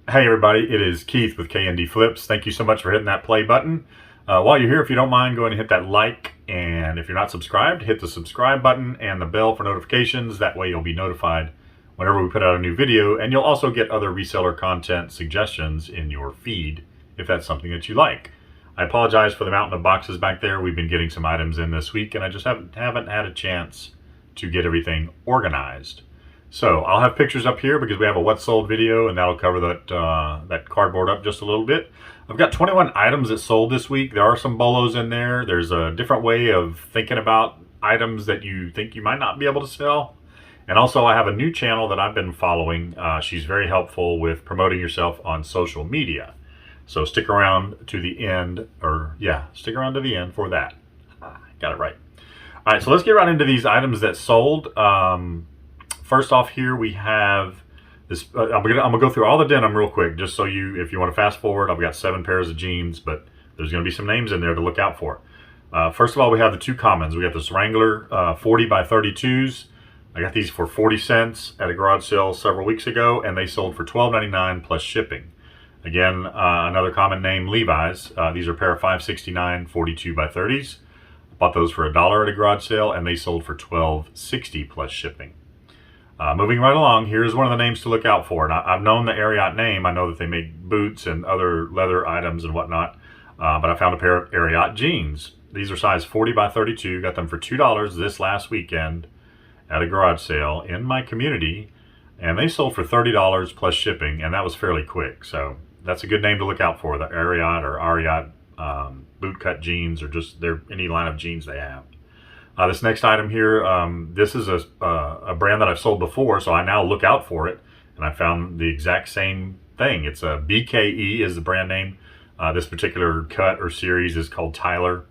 Hey everybody, it is Keith with KND Flips. Thank you so much for hitting that play button. While you're here, if you don't mind, go ahead and hit that like, and if you're not subscribed, hit the subscribe button and the bell for notifications. That way you'll be notified whenever we put out a new video, and you'll also get other reseller content suggestions in your feed if that's something that you like. I apologize for the mountain of boxes back there. We've been getting some items in this week, and I just haven't had a chance to get everything organized. So I'll have pictures up here because we have a what's sold video, and that'll cover that cardboard up just a little bit. I've got 21 items that sold this week. There are some Bolo'S in there. There's a different way of thinking about items that you think you might not be able to sell. And also I have a new channel that I've been following. She's very helpful with promoting yourself on social media. So stick around to the end, stick around to the end for that. Got it right. All right, so let's get right into these items that sold. First off here, we have this, I'm gonna go through all the denim real quick, just so if you want to fast forward. I've got 7 pairs of jeans, but there's going to be some names in there to look out for. First of all, we have the 2 commons. We got this Wrangler 40 by 32s. I got these for 40 cents at a garage sale several weeks ago, and they sold for $12.99 plus shipping. Again, another common name, Levi's. These are a pair of 569 42 by 30s. Bought those for $1 at a garage sale, and they sold for $12.60 plus shipping. Moving right along, here's one of the names to look out for. And I've known the Ariat name. I know that they make boots and other leather items and whatnot. But I found a pair of Ariat jeans. These are size 40 by 32. Got them for $2 this last weekend at a garage sale in my community. And they sold for $30 plus shipping. And that was fairly quick. So that's a good name to look out for. The Ariat or Ariat bootcut jeans, or just any line of jeans they have. This next item here, this is a brand that I've sold before, so I now look out for it, and I found the exact same thing. It's a BKE is the brand name. This particular cut or series is called Tyler.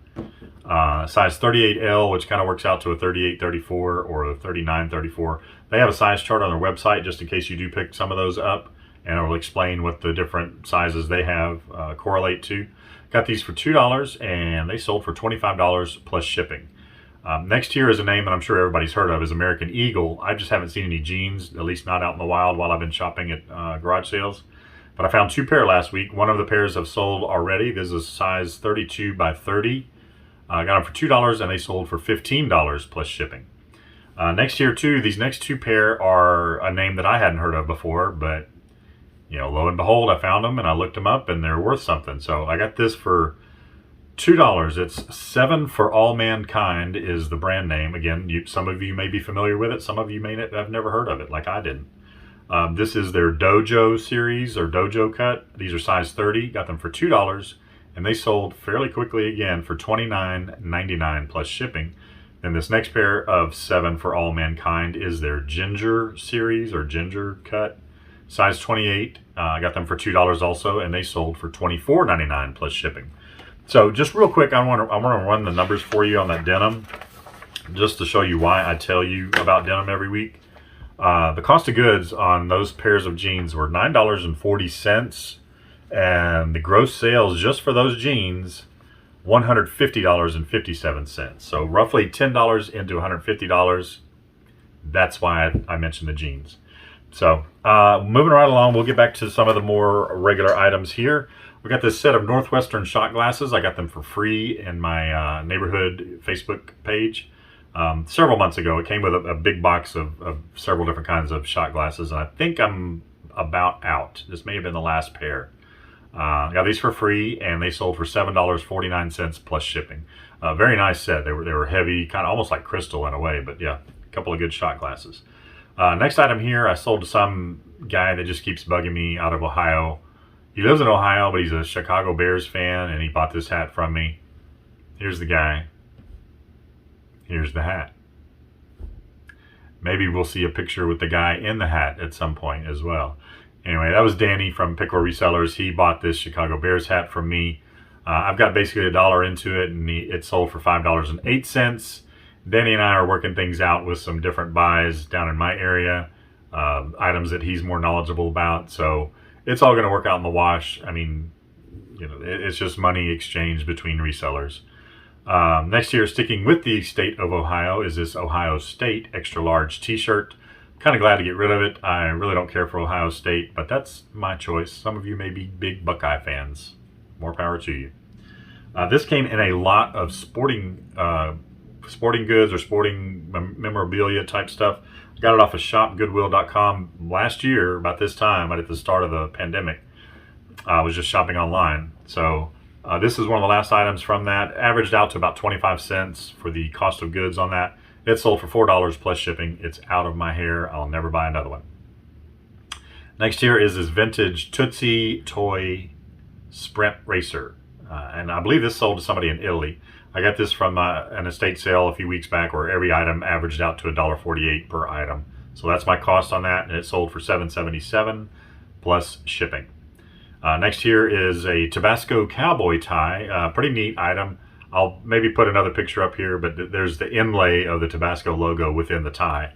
Size 38L, which kind of works out to a 38-34 or a 39-34. They have a size chart on their website just in case you do pick some of those up, and it will explain what the different sizes they have correlate to. Got these for $2, and they sold for $25 plus shipping. Next here is a name that I'm sure everybody's heard of, is American Eagle. I just haven't seen any jeans, at least not out in the wild while I've been shopping at garage sales. But I found 2 pair last week. One of the pairs have sold already. This is a size 32 by 30. I got them for $2, and they sold for $15 plus shipping. Next here too, these next 2 pair are a name that I hadn't heard of before, but lo and behold, I found them and I looked them up, and they're worth something. So I got this for $2. It's 7 for All Mankind is the brand name. Again, some of you may be familiar with it. Some of you may have never heard of it, like I didn't. This is their Dojo series or Dojo cut. These are size 30. Got them for $2, and they sold fairly quickly again for $29.99 plus shipping. And this next pair of 7 for All Mankind is their Ginger series or Ginger cut, size 28. I got them for $2 also, and they sold for $24.99 plus shipping. So just real quick, I want to run the numbers for you on that denim, just to show you why I tell you about denim every week. The cost of goods on those pairs of jeans were $9.40, and the gross sales just for those jeans, $150.57. So roughly $10 into $150. That's why I mentioned the jeans. So moving right along, we'll get back to some of the more regular items here. We got this set of Northwestern shot glasses. I got them for free in my neighborhood Facebook page several months ago. It came with a big box of several different kinds of shot glasses, and I think I'm about out. This may have been the last pair. Got these for free, and they sold for $7.49 plus shipping. Very nice set. They were heavy, kind of almost like crystal in a way, but yeah, a couple of good shot glasses. Next item here, I sold to some guy that just keeps bugging me out of Ohio. He lives in Ohio, but he's a Chicago Bears fan, and he bought this hat from me. Here's the guy. Here's the hat. Maybe we'll see a picture with the guy in the hat at some point as well. Anyway, that was Danny from Pickle Resellers. He bought this Chicago Bears hat from me. I've got basically $1 into it, and it sold for $5.08. Danny and I are working things out with some different buys down in my area, items that he's more knowledgeable about. So it's all going to work out in the wash. I mean, it's just money exchanged between resellers. Next here, sticking with the state of Ohio, is this Ohio State extra large t-shirt. Kind of glad to get rid of it. I really don't care for Ohio State, but that's my choice. Some of you may be big Buckeye fans. More power to you. This came in a lot of sporting goods or sporting memorabilia type stuff. Got it off of shopgoodwill.com last year, about this time, right at the start of the pandemic. I was just shopping online. So this is one of the last items from that. Averaged out to about 25 cents for the cost of goods on that. It sold for $4 plus shipping. It's out of my hair. I'll never buy another one. Next here is this vintage Tootsie Toy Sprint Racer. And I believe this sold to somebody in Italy. I got this from an estate sale a few weeks back where every item averaged out to $1.48 per item. So that's my cost on that, and it sold for $7.77 plus shipping. Next here is a Tabasco cowboy tie. Pretty neat item. I'll maybe put another picture up here, but there's the inlay of the Tabasco logo within the tie,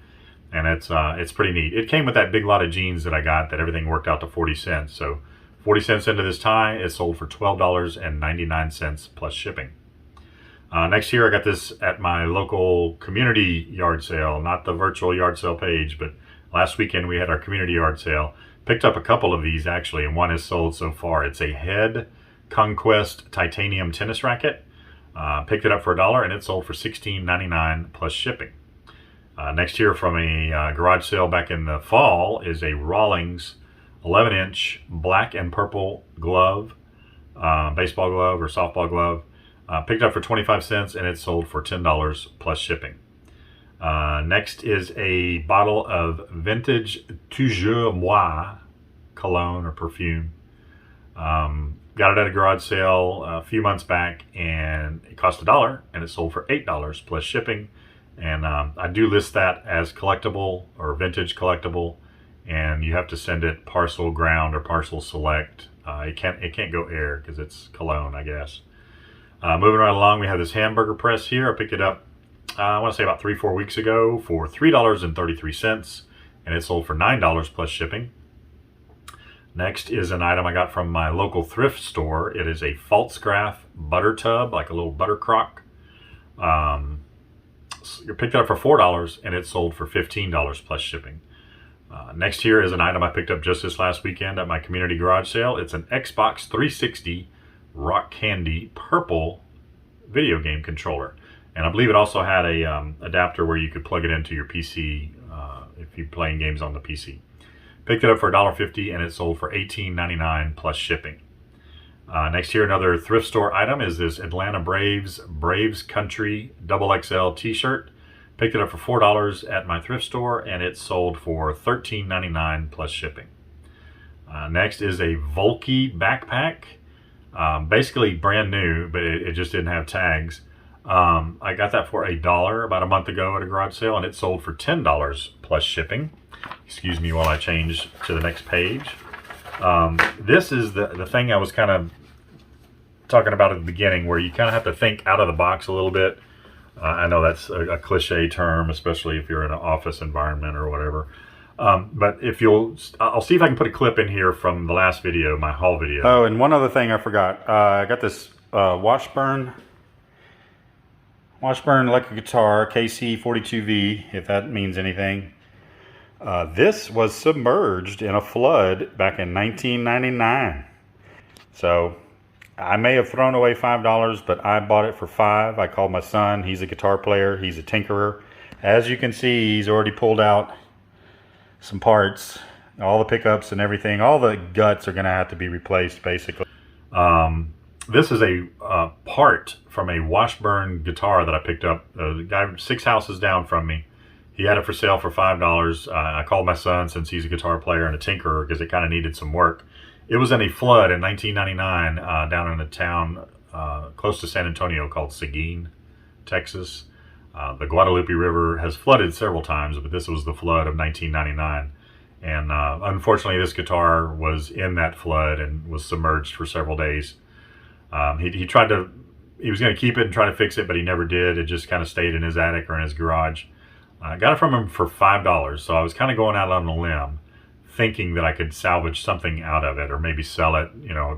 and it's pretty neat. It came with that big lot of jeans that I got that everything worked out to 40 cents. So 40 cents into this tie, it sold for $12.99 plus shipping. Next here, I got this at my local community yard sale, not the virtual yard sale page, but last weekend we had our community yard sale. Picked up a couple of these actually, and one is sold so far. It's a Head Conquest titanium tennis racket. Picked it up for $1, and it sold for $16.99 plus shipping. Next here from a garage sale back in the fall is a Rawlings 11-inch black and purple glove, baseball glove or softball glove. Picked up for 25 cents, and it sold for $10 plus shipping. Next is a bottle of vintage Toujours Moi cologne or perfume. Got it at a garage sale a few months back, and it cost $1, and it sold for $8 plus shipping. And I do list that as collectible or vintage collectible, and you have to send it parcel ground or parcel select. It can't go air because it's cologne, I guess. Moving right along, we have this hamburger press here. I picked it up, I want to say about 3-4 weeks ago for $3.33, and it sold for $9 plus shipping. Next is an item I got from my local thrift store. It is a Faltzgraff butter tub, like a little butter crock. You picked it up for $4, and it sold for $15 plus shipping. Next here is an item I picked up just this last weekend at my community garage sale. It's an Xbox 360 Rock Candy purple video game controller, and I believe it also had a adapter where you could plug it into your PC if you're playing games on the PC. Picked it up for $1.50, and it sold for $18.99 plus shipping. Next here, another thrift store item is this Atlanta Braves Country XXL t-shirt. Picked it up for $4 at my thrift store, and it sold for $13.99 plus shipping. Next is a Volky backpack. Basically brand new, but it just didn't have tags. I got that for $1 about a month ago at a garage sale, and it sold for $10 plus shipping. Excuse me while I change to the next page. This is the thing I was kind of talking about at the beginning, where you kind of have to think out of the box a little bit. I know that's a cliche term, especially if you're in an office environment or whatever. But I'll see if I can put a clip in here from the last video, my haul video. Oh, and one other thing I forgot. I got this Washburn electric guitar, KC42V, if that means anything. This was submerged in a flood back in 1999. So I may have thrown away $5, but I bought it for $5. I called my son. He's a guitar player. He's a tinkerer. As you can see, he's already pulled out some parts, all the pickups and everything. All the guts are going to have to be replaced, basically. This is a part from a Washburn guitar that I picked up. The guy 6 houses down from me, he had it for sale for $5. I called my son, since he's a guitar player and a tinkerer, because it kind of needed some work. It was in a flood in 1999 down in a town close to San Antonio called Seguin, Texas. The Guadalupe River has flooded several times, but this was the flood of 1999. And unfortunately, this guitar was in that flood and was submerged for several days. He was going to keep it and try to fix it, but he never did. It just kind of stayed in his attic or in his garage. I got it from him for $5, so I was kind of going out on a limb, thinking that I could salvage something out of it, or maybe sell it,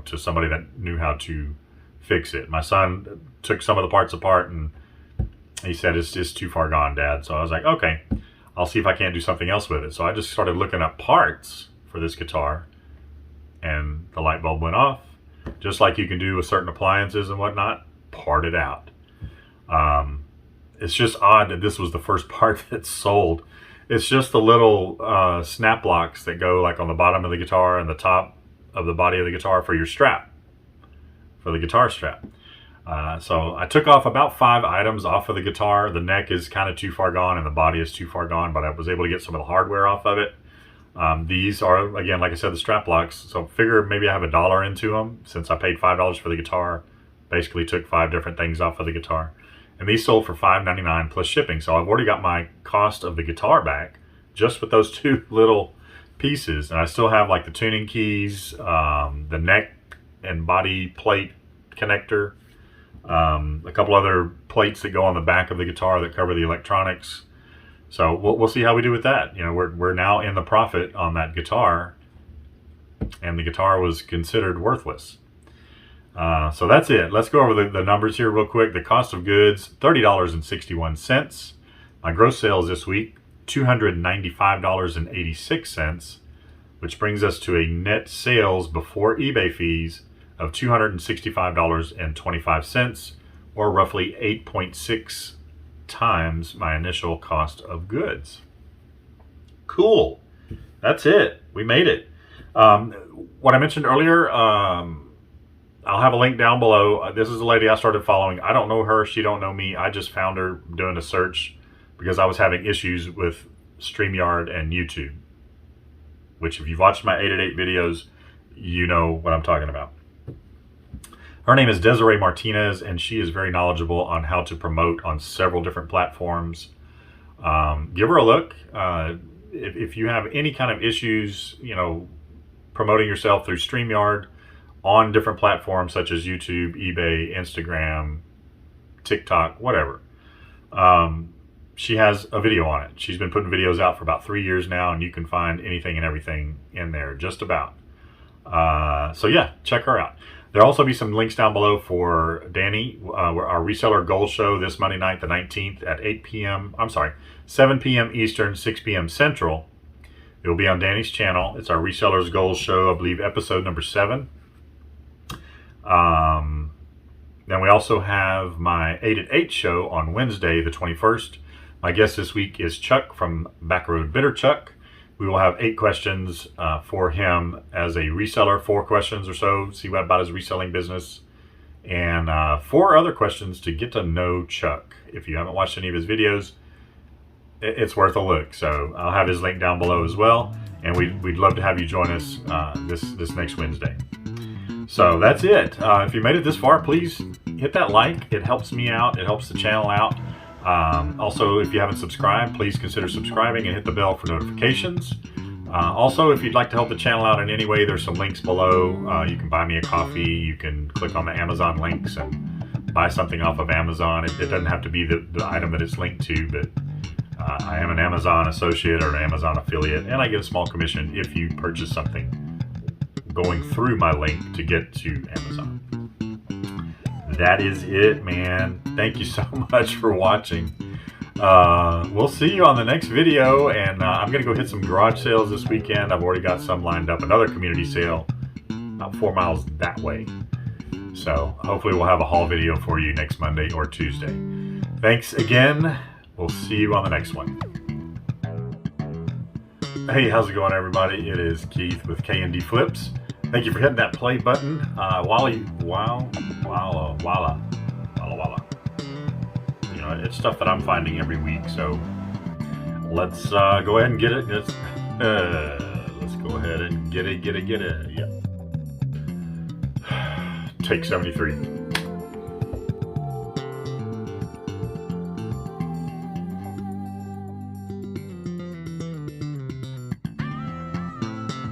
to somebody that knew how to fix it. My son took some of the parts apart, and he said, it's too far gone, Dad. So I was like, okay. I'll see if I can't do something else with it. So I just started looking up parts for this guitar, and the light bulb went off. Just like you can do with certain appliances and whatnot, part it out. It's just odd that this was the first part that's sold. It's just the little snap locks that go like on the bottom of the guitar and the top of the body of the guitar for your strap, for the guitar strap. So I took off about 5 items off of the guitar. The neck is kind of too far gone and the body is too far gone, but I was able to get some of the hardware off of it. These are, again, like I said, the strap locks. So figure maybe I have $1 into them since I paid $5 for the guitar. Basically took 5 different things off of the guitar. And these sold for $5.99 plus shipping. So I've already got my cost of the guitar back just with those 2 little pieces. And I still have like the tuning keys, the neck and body plate connector, a couple other plates that go on the back of the guitar that cover the electronics. So we'll see how we do with that. You know, we're now in the profit on that guitar, and the guitar was considered worthless. So that's it. Let's go over the numbers here real quick. The cost of goods, $30.61. My gross sales this week, $295.86, which brings us to a net sales before eBay fees of $265.25, or roughly 8.6 times my initial cost of goods. Cool. That's it. We made it. What I mentioned earlier, I'll have a link down below. This is a lady I started following. I don't know her. She don't know me. I just found her doing a search because I was having issues with StreamYard and YouTube, which if you've watched my 8 at 8 videos, you know what I'm talking about. Her name is Desiree Martinez, and she is very knowledgeable on how to promote on several different platforms. Give her a look. If you have any kind of issues, you know, promoting yourself through StreamYard on different platforms such as YouTube, eBay, Instagram, TikTok, whatever, she has a video on it. She's been putting videos out for about 3 years now, and you can find anything and everything in there, just about. So yeah, check her out. There'll also be some links down below for Danny, our reseller gold show this Monday night, the 19th at 7 p.m. Eastern, 6 p.m. Central. It will be on Danny's channel. It's our resellers gold show, I believe, episode number 7. Then we also have my 8 at 8 show on Wednesday, the 21st. My guest this week is Chuck from Backroad Bitter Chuck. We will have 8 questions for him as a reseller, 4 questions or so, see what about his reselling business, and 4 other questions to get to know Chuck. If you haven't watched any of his videos, it's worth a look. So I'll have his link down below as well, and we'd love to have you join us this next Wednesday. So that's it. If you made it this far, please hit that like. It helps me out. It helps the channel out. Also, if you haven't subscribed, please consider subscribing and hit the bell for notifications. Also, if you'd like to help the channel out in any way, there's some links below. You can buy me a coffee. You can click on the Amazon links and buy something off of Amazon. It doesn't have to be the item that it's linked to, but I am an Amazon associate or an Amazon affiliate, and I get a small commission if you purchase something going through my link to get to Amazon. That is it, man. Thank you so much for watching. We'll see you on the next video, and I'm going to go hit some garage sales this weekend. I've already got some lined up. Another community sale about 4 miles that way. So hopefully we'll have a haul video for you next Monday or Tuesday. Thanks again. We'll see you on the next one. Hey, how's it going, everybody? It is Keith with K&D Flips. Thank you for hitting that play button. Walla. You know, it's stuff that I'm finding every week, so let's go ahead and get it. Let's go ahead and get it. Yep. Take 73.